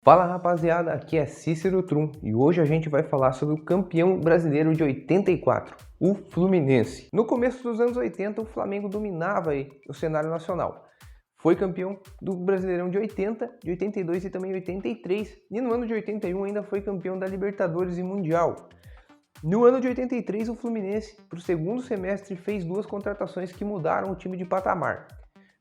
Fala rapaziada, aqui é Cícero Trum e hoje a gente vai falar sobre o campeão brasileiro de 84, o Fluminense. No começo dos anos 80, o Flamengo dominava o cenário nacional. Foi campeão do Brasileirão de 80, de 82 e também 83, e no ano de 81 ainda foi campeão da Libertadores e Mundial. No ano de 83, o Fluminense, para o segundo semestre, fez duas contratações que mudaram o time de patamar.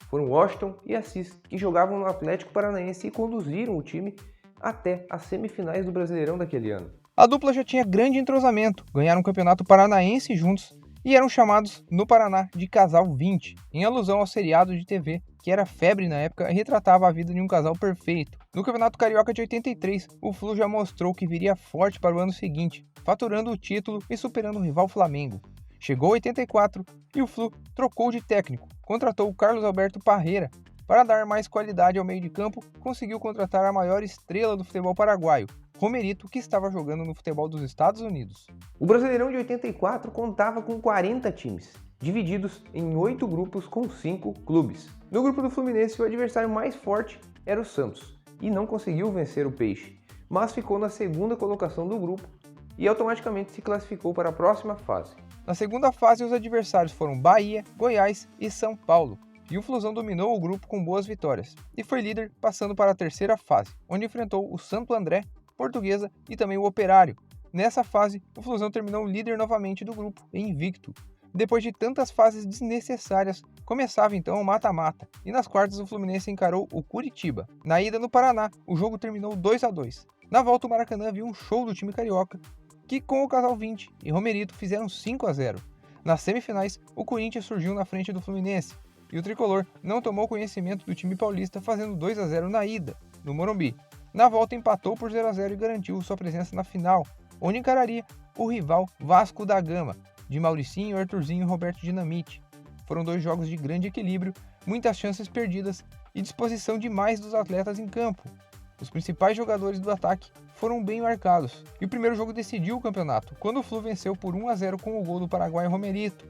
Foram Washington e Assis, que jogavam no Atlético Paranaense e conduziram o time até as semifinais do Brasileirão daquele ano. A dupla já tinha grande entrosamento, ganharam o Campeonato Paranaense juntos e eram chamados no Paraná de Casal 20, em alusão ao seriado de TV que era febre na época e retratava a vida de um casal perfeito. No Campeonato Carioca de 83, o Flu já mostrou que viria forte para o ano seguinte, faturando o título e superando o rival Flamengo. Chegou 84 e o Flu trocou de técnico, contratou o Carlos Alberto Parreira. Para dar mais qualidade ao meio de campo, conseguiu contratar a maior estrela do futebol paraguaio, Romerito, que estava jogando no futebol dos Estados Unidos. O Brasileirão de 84 contava com 40 times, divididos em 8 grupos com 5 clubes. No grupo do Fluminense, o adversário mais forte era o Santos, e não conseguiu vencer o Peixe, mas ficou na segunda colocação do grupo e automaticamente se classificou para a próxima fase. Na segunda fase, os adversários foram Bahia, Goiás e São Paulo, e o Flusão dominou o grupo com boas vitórias, e foi líder passando para a terceira fase, onde enfrentou o Santo André, Portuguesa e também o Operário. Nessa fase, o Flusão terminou líder novamente do grupo, invicto. Depois de tantas fases desnecessárias, começava então o mata-mata, e nas quartas o Fluminense encarou o Curitiba. Na ida no Paraná, o jogo terminou 2-2. Na volta o Maracanã viu um show do time carioca, que com o Casal 20 e Romerito fizeram 5-0. Nas semifinais, o Corinthians surgiu na frente do Fluminense, e o tricolor não tomou conhecimento do time paulista fazendo 2-0 na ida, no Morumbi. Na volta empatou por 0-0 e garantiu sua presença na final, onde encararia o rival Vasco da Gama, de Mauricinho, Arthurzinho e Roberto Dinamite. Foram dois jogos de grande equilíbrio, muitas chances perdidas e disposição demais dos atletas em campo. Os principais jogadores do ataque foram bem marcados, e o primeiro jogo decidiu o campeonato, quando o Flu venceu por 1-0 com o gol do paraguaio Romerito.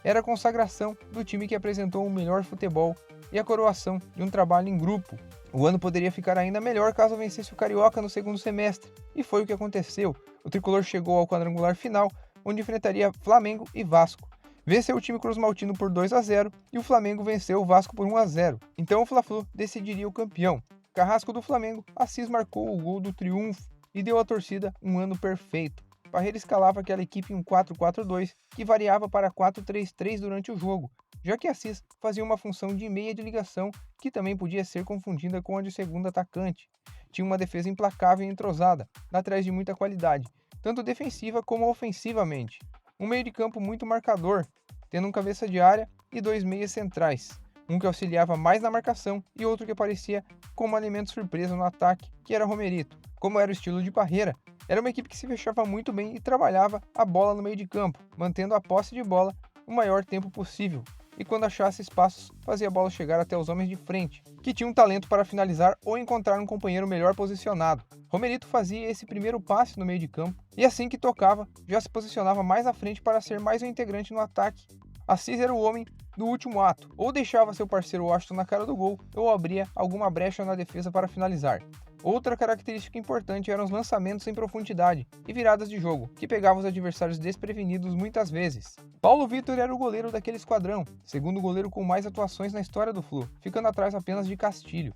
Era a consagração do time que apresentou o melhor futebol e a coroação de um trabalho em grupo. O ano poderia ficar ainda melhor caso vencesse o Carioca no segundo semestre, e foi o que aconteceu. O tricolor chegou ao quadrangular final, onde enfrentaria Flamengo e Vasco. Venceu o time cruzmaltino por 2-0 e o Flamengo venceu o Vasco por 1-0. Então o Fla-Flu decidiria o campeão. Carrasco do Flamengo, Assis marcou o gol do triunfo e deu à torcida um ano perfeito. Parreira escalava aquela equipe em um 4-4-2, que variava para 4-3-3 durante o jogo, já que Assis fazia uma função de meia de ligação que também podia ser confundida com a de segundo atacante. Tinha uma defesa implacável e entrosada, atrás de muita qualidade, tanto defensiva como ofensivamente. Um meio de campo muito marcador, tendo um cabeça de área e dois meias centrais. Um que auxiliava mais na marcação e outro que aparecia como elemento surpresa no ataque, que era Romerito. Como era o estilo de Parreira, era uma equipe que se fechava muito bem e trabalhava a bola no meio de campo, mantendo a posse de bola o maior tempo possível, e quando achasse espaços, fazia a bola chegar até os homens de frente, que tinham talento para finalizar ou encontrar um companheiro melhor posicionado. Romerito fazia esse primeiro passe no meio de campo, e assim que tocava, já se posicionava mais à frente para ser mais um integrante no ataque. Assis era o homem do último ato, ou deixava seu parceiro Washington na cara do gol, ou abria alguma brecha na defesa para finalizar. Outra característica importante eram os lançamentos em profundidade e viradas de jogo, que pegavam os adversários desprevenidos muitas vezes. Paulo Vitor era o goleiro daquele esquadrão, segundo goleiro com mais atuações na história do Flu, ficando atrás apenas de Castilho.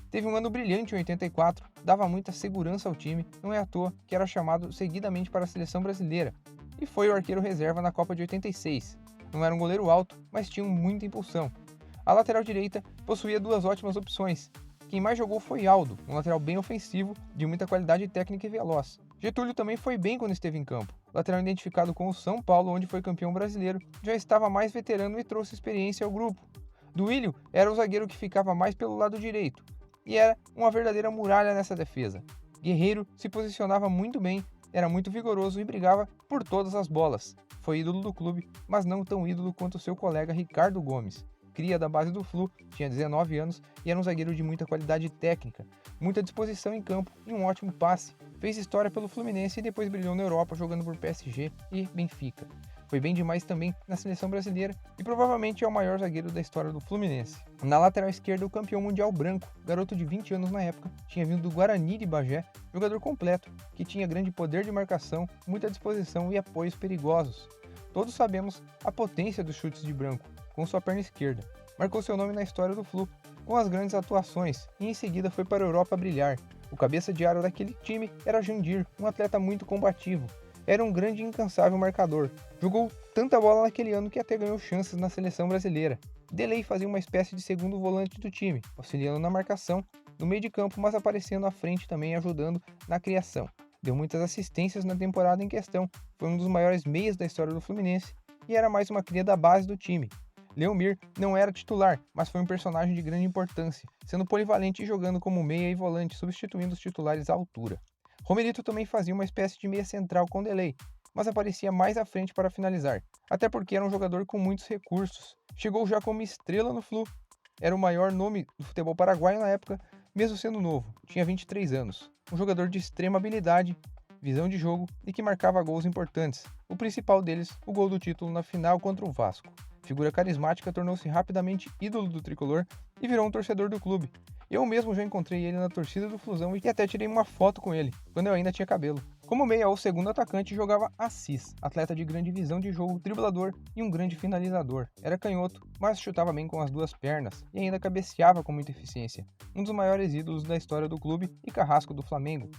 Teve um ano brilhante em 84, dava muita segurança ao time, não é à toa que era chamado seguidamente para a seleção brasileira, e foi o arqueiro reserva na Copa de 86. Não era um goleiro alto, mas tinha muita impulsão. A lateral direita possuía duas ótimas opções. Quem mais jogou foi Aldo, um lateral bem ofensivo, de muita qualidade técnica e veloz. Getúlio também foi bem quando esteve em campo. Lateral identificado com o São Paulo, onde foi campeão brasileiro, já estava mais veterano e trouxe experiência ao grupo. Duílio era o zagueiro que ficava mais pelo lado direito, e era uma verdadeira muralha nessa defesa. Guerreiro se posicionava muito bem, era muito vigoroso e brigava por todas as bolas. Foi ídolo do clube, mas não tão ídolo quanto seu colega Ricardo Gomes. Cria da base do Flu, tinha 19 anos e era um zagueiro de muita qualidade técnica, muita disposição em campo e um ótimo passe. Fez história pelo Fluminense e depois brilhou na Europa jogando por PSG e Benfica. foi bem demais também na seleção brasileira e provavelmente é o maior zagueiro da história do Fluminense. Na lateral esquerda, o campeão mundial branco, garoto de 20 anos na época, tinha vindo do Guarani de Bagé, jogador completo, que tinha grande poder de marcação, muita disposição e apoios perigosos. Todos sabemos a potência dos chutes de Branco, com sua perna esquerda. Marcou seu nome na história do Flu, com as grandes atuações, e em seguida foi para a Europa brilhar. O cabeça de aro daquele time era Jandir, um atleta muito combativo. Era um grande e incansável marcador. Jogou tanta bola naquele ano que até ganhou chances na seleção brasileira. Delay fazia uma espécie de segundo volante do time, auxiliando na marcação, no meio de campo, mas aparecendo à frente também, ajudando na criação. Deu muitas assistências na temporada em questão, foi um dos maiores meias da história do Fluminense e era mais uma cria da base do time. Leomir não era titular, mas foi um personagem de grande importância, sendo polivalente e jogando como meia e volante, substituindo os titulares à altura. Romerito também fazia uma espécie de meia central com Delay, mas aparecia mais à frente para finalizar, até porque era um jogador com muitos recursos. Chegou já como estrela no Flu, era o maior nome do futebol paraguaio na época, mesmo sendo novo, tinha 23 anos. Um jogador de extrema habilidade, visão de jogo e que marcava gols importantes, o principal deles, o gol do título na final contra o Vasco. Figura carismática, tornou-se rapidamente ídolo do tricolor e virou um torcedor do clube. Eu mesmo já encontrei ele na torcida do Flusão e até tirei uma foto com ele, quando eu ainda tinha cabelo. Como meia ou segundo atacante, jogava Assis, atleta de grande visão de jogo, driblador e um grande finalizador. Era canhoto, mas chutava bem com as duas pernas e ainda cabeceava com muita eficiência. Um dos maiores ídolos da história do clube e carrasco do Flamengo.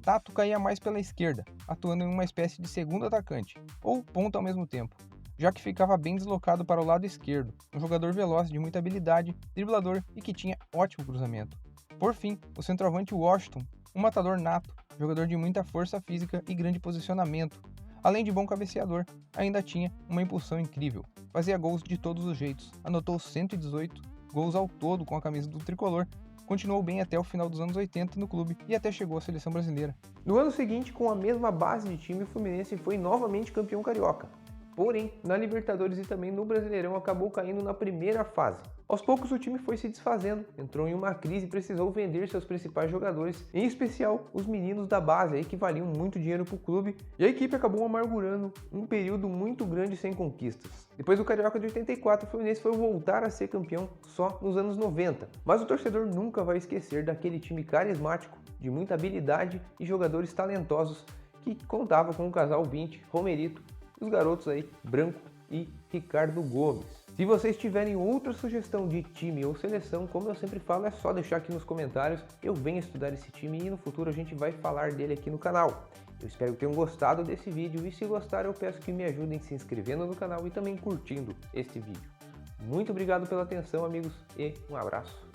Tato caía mais pela esquerda, atuando em uma espécie de segundo atacante, ou ponta ao mesmo tempo, já que ficava bem deslocado para o lado esquerdo, um jogador veloz de muita habilidade, driblador e que tinha ótimo cruzamento. Por fim, o centroavante Washington, um matador nato, jogador de muita força física e grande posicionamento. Além de bom cabeceador, ainda tinha uma impulsão incrível, fazia gols de todos os jeitos, anotou 118 gols ao todo com a camisa do tricolor, continuou bem até o final dos anos 80 no clube e até chegou à seleção brasileira. No ano seguinte, com a mesma base de time, o Fluminense foi novamente campeão carioca. Porém, na Libertadores e também no Brasileirão acabou caindo na primeira fase. Aos poucos o time foi se desfazendo, entrou em uma crise e precisou vender seus principais jogadores, em especial os meninos da base, aí que valiam muito dinheiro para o clube, e a equipe acabou amargurando um período muito grande sem conquistas. Depois do Carioca de 84, o Fluminense foi voltar a ser campeão só nos anos 90, mas o torcedor nunca vai esquecer daquele time carismático, de muita habilidade e jogadores talentosos que contava com o casal 20, Romerito, os garotos aí, Branco e Ricardo Gomes. Se vocês tiverem outra sugestão de time ou seleção, como eu sempre falo, é só deixar aqui nos comentários. Eu venho estudar esse time e no futuro a gente vai falar dele aqui no canal. Eu espero que tenham gostado desse vídeo e se gostaram eu peço que me ajudem se inscrevendo no canal e também curtindo este vídeo. Muito obrigado pela atenção, amigos, e um abraço.